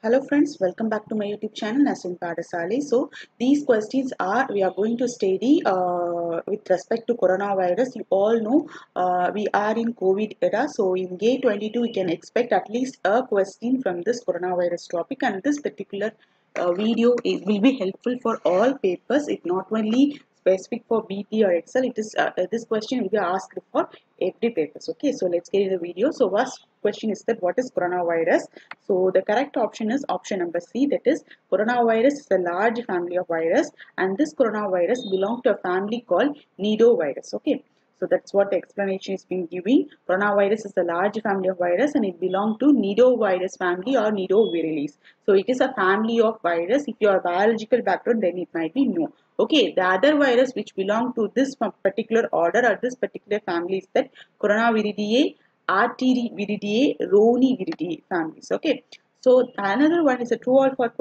Hello friends, welcome back to my YouTube channel Nasin Padasali. So these questions we are going to study with respect to coronavirus. You all know we are in COVID era. So in GATE 22 we can expect at least a question from this coronavirus topic, and this particular video will be helpful for all papers. It not only specific for BT or Excel. It is this question will be asked for every papers. Okay, so let's get in the video. So first question is that what is coronavirus? So the correct option is option number C, that is coronavirus is a large family of virus, and this coronavirus belongs to a family called nidovirus. Okay, so that's what the explanation is being given. Coronavirus is a large family of virus and it belongs to nidovirus family or nidovirilis. So it is a family of virus. If you are biological background, then it might be no. Okay, the other virus which belong to this particular order or this particular family is that Coronaviridae, Arteriviridae, Rouniviridae families. Okay, so another one is a true or false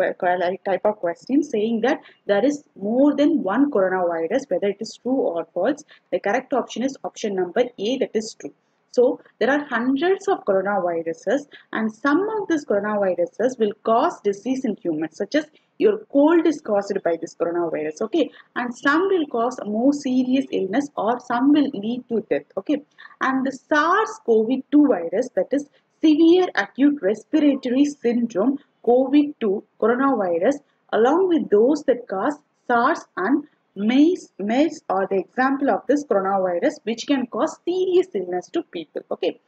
type of question saying that there is more than one coronavirus, whether it is true or false. The correct option is option number A, that is true. So there are hundreds of coronaviruses, and some of these coronaviruses will cause disease in humans, such as your cold is caused by this coronavirus. Okay, and some will cause more serious illness or some will lead to death. Okay, and the SARS-CoV-2 virus, that is severe acute respiratory syndrome COVID-2 coronavirus, along with those that cause SARS and MERS are the example of this coronavirus which can cause serious illness to people. Okay.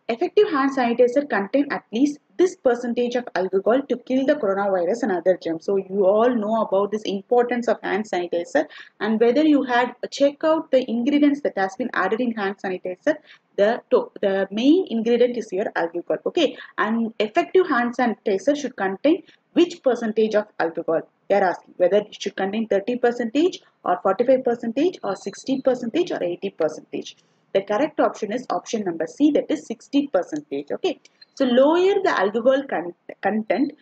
Effective hand sanitizer contain at least this percentage of alcohol to kill the coronavirus and other germs. So you all know about this importance of hand sanitizer, and whether you had check out the ingredients that has been added in hand sanitizer, the main ingredient is here alcohol. Okay, and effective hand sanitizer should contain which percentage of alcohol? They are asking whether it should contain 30% or 45% or 60% or 80%. The correct option is option number C, that is 60%. Okay, so lower the alcohol content,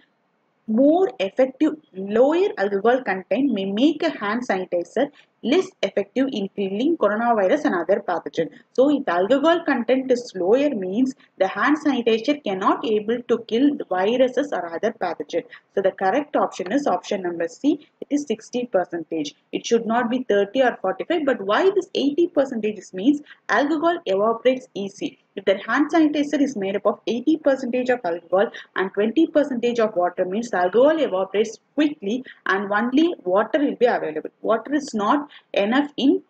more effective. Lower alcohol content may make a hand sanitizer less effective in killing coronavirus and other pathogens. So if the alcohol content is lower, means the hand sanitizer cannot able to kill the viruses or other pathogens. So the correct option is option number C, it is 60%. It should not be 30 or 45, but why this 80% means alcohol evaporates easy. If the hand sanitizer is made up of 80% of alcohol and 20% of water, means the alcohol evaporates quickly and only water will be available. Water is not enough in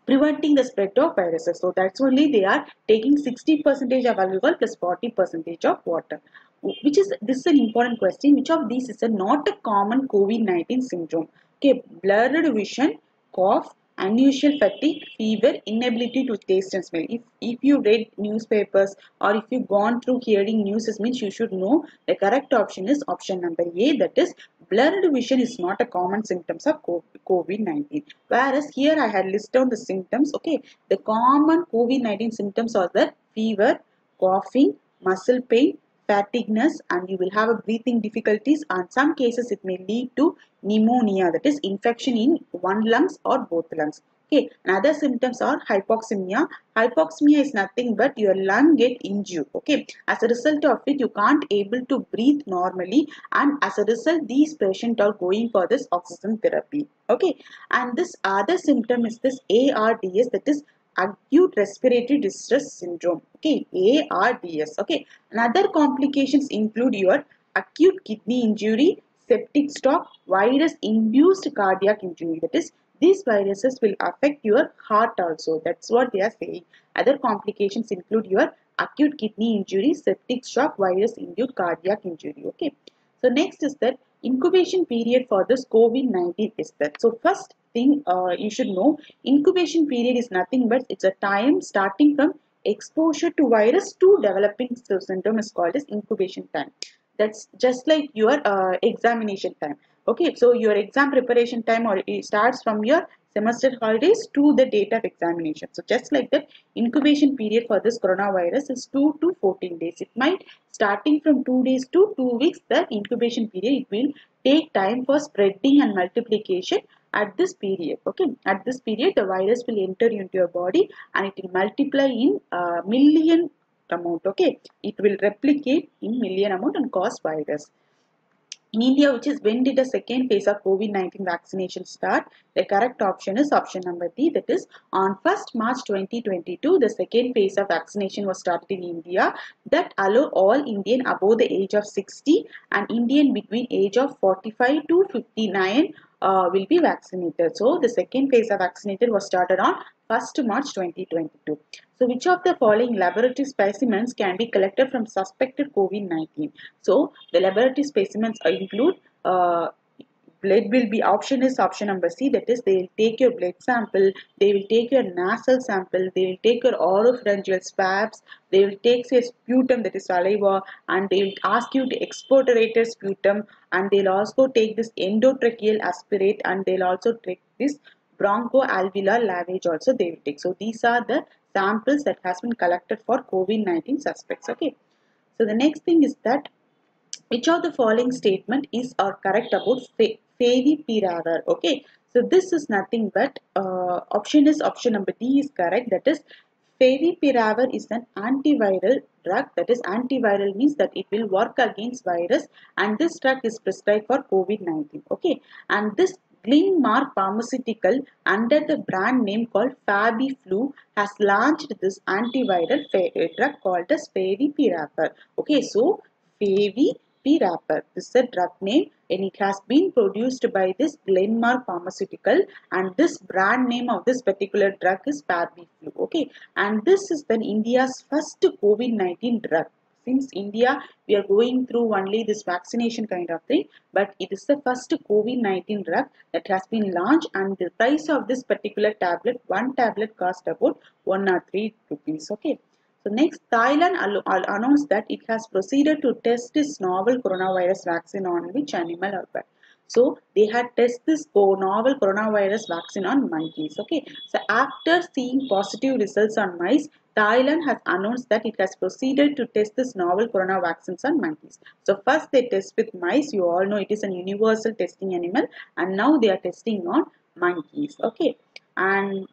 preventing the spread of viruses. So that's only they are taking 60% of alcohol plus 40% of water. This is an important question. Which of these is not a common COVID-19 syndrome? Okay, blurred vision, cough, unusual fatigue, fever, inability to taste and smell. If you read newspapers or if you've gone through hearing news, it means you should know the correct option is option number A, that is blurred vision is not a common symptoms of COVID-19. Whereas here I had listed down the symptoms. Okay, the common COVID-19 symptoms are the fever, coughing, muscle pain, fatigueness, and you will have a breathing difficulties, and some cases it may lead to pneumonia, that is infection in one lungs or both lungs. Okay, and other symptoms are hypoxemia. Hypoxemia is nothing but your lung get injured. Okay, as a result of it you can't able to breathe normally, and as a result these patients are going for this oxygen therapy. Okay, and this other symptom is this ARDS, that is acute respiratory distress syndrome. Okay, ARDS. Okay, and other complications include your acute kidney injury, septic shock, virus induced cardiac injury, that is these viruses will affect your heart also. That's what they are saying. Other complications include your acute kidney injury, septic shock, virus induced cardiac injury. Okay, so next is that incubation period for this COVID-19 is that. So first thing you should know, incubation period is nothing but it's a time starting from exposure to virus to developing syndrome is called as incubation time. That's just like your examination time. Okay, so your exam preparation time or it starts from your semester holidays to the date of examination. So just like that, incubation period for this coronavirus is 2 to 14 days. It might starting from 2 days to 2 weeks, the incubation period, it will take time for spreading and multiplication at this period. Okay, at this period the virus will enter into your body and it will multiply in million amount. Okay, it will replicate in million amount and cause virus. In India, which is when did the second phase of COVID-19 vaccination start? The correct option is option number D, that is on 1st March 2022, the second phase of vaccination was started in India that allow all Indian above the age of 60 and Indian between age of 45 to 59 will be vaccinated. So the second phase of vaccination was started on 1st March 2022. So which of the following laboratory specimens can be collected from suspected COVID-19? So the laboratory specimens include blood will be option is option number C, that is they will take your blood sample, they will take your nasal sample, they will take your oropharyngeal swabs, they will take your sputum, that is saliva, and they will ask you to expectorate your sputum, and they'll also take this endotracheal aspirate, and they'll also take this bronchoalveolar lavage also they will take. So these are the samples that has been collected for COVID-19 suspects. Okay. So the next thing is that which of the following statement is or correct about favipiravir? Okay, so this is nothing but option is option number D is correct. That is favipiravir is an antiviral drug. That is antiviral means that it will work against virus, and this drug is prescribed for COVID-19. Okay, and this Glenmark Pharmaceutical under the brand name called FabiFlu has launched this antiviral drug called as favipiravir. Okay, so favipiravir. This is a drug name and it has been produced by this Glenmark Pharmaceutical, and this brand name of this particular drug is FabiFlu. Okay, and this is then India's first COVID-19 drug. Since India, we are going through only this vaccination kind of thing, but it is the first COVID-19 drug that has been launched, and the price of this particular tablet, one tablet cost about 1 or 3 rupees. Okay. So next, Thailand announced that it has proceeded to test its novel coronavirus vaccine on which animal or bird. So they had tested this novel coronavirus vaccine on monkeys. Okay. So after seeing positive results on mice, Thailand has announced that it has proceeded to test this novel corona vaccines on monkeys. So first they test with mice. You all know it is a universal testing animal, and now they are testing on monkeys. Okay. And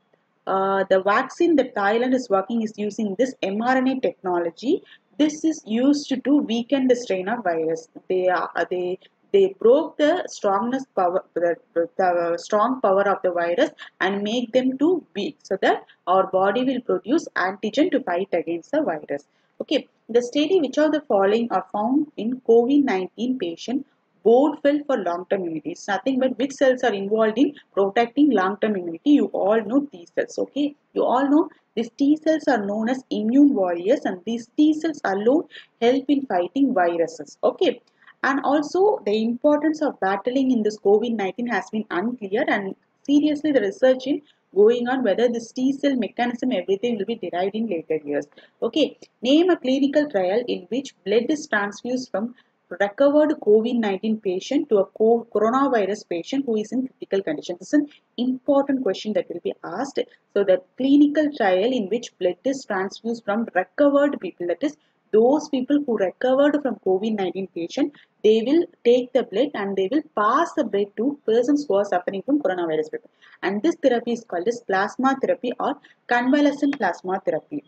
the vaccine that Thailand is working is using this mRNA technology. This is used to weaken the strain of virus. They broke the strongness power, the strong power of the virus and make them too weak, so that our body will produce antigen to fight against the virus. Okay, the study which of the following are found in COVID-19 patient bode well for long-term immunity. It's nothing but which cells are involved in protecting long-term immunity. You all know T cells. Okay, you all know these T cells are known as immune warriors, and these T cells alone help in fighting viruses. Okay, and also the importance of battling in this COVID-19 has been unclear, and seriously the research in going on whether this T cell mechanism everything will be derived in later years. Okay, name a clinical trial in which blood is transfused from recovered COVID-19 patient to a coronavirus patient who is in critical condition. This is an important question that will be asked. So the clinical trial in which blood is transfused from recovered people, that is those people who recovered from COVID-19 patient, they will take the blood and they will pass the blood to persons who are suffering from coronavirus. And this therapy is called as plasma therapy or convalescent plasma therapy.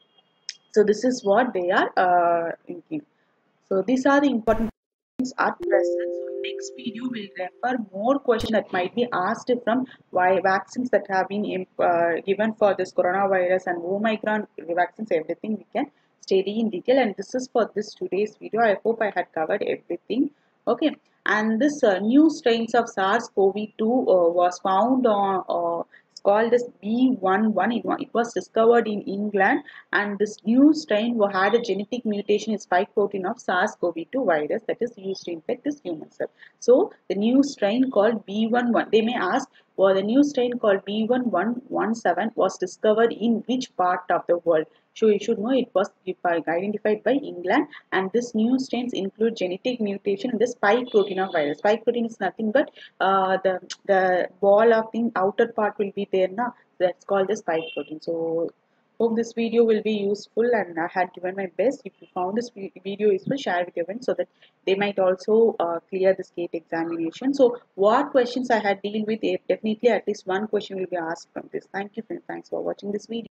So this is what they are thinking. So these are the important at present. So in next video we'll refer more questions that might be asked from why vaccines that have been given for this coronavirus and Omicron vaccines, everything we can study in detail. And this is for this today's video. I hope I had covered everything. Okay, and this new strains of SARS-CoV-2 was found on called as B11. It was discovered in England, and this new strain had a genetic mutation in spike protein of SARS-CoV-2 virus that is used to infect this human cell. So the new strain called B11, they may ask, well, the new strain called B1117 was discovered in which part of the world? So you should know it was identified by England, and this new strains include genetic mutation in the spike protein of virus. Spike protein is nothing but the ball of the outer part will be there now. That's called the spike protein. So hope this video will be useful, and I had given my best. If you found this video useful, share with your friends so that they might also clear the state examination. So what questions I had dealt with, definitely at least one question will be asked from this. Thank you friends. Thanks for watching this video.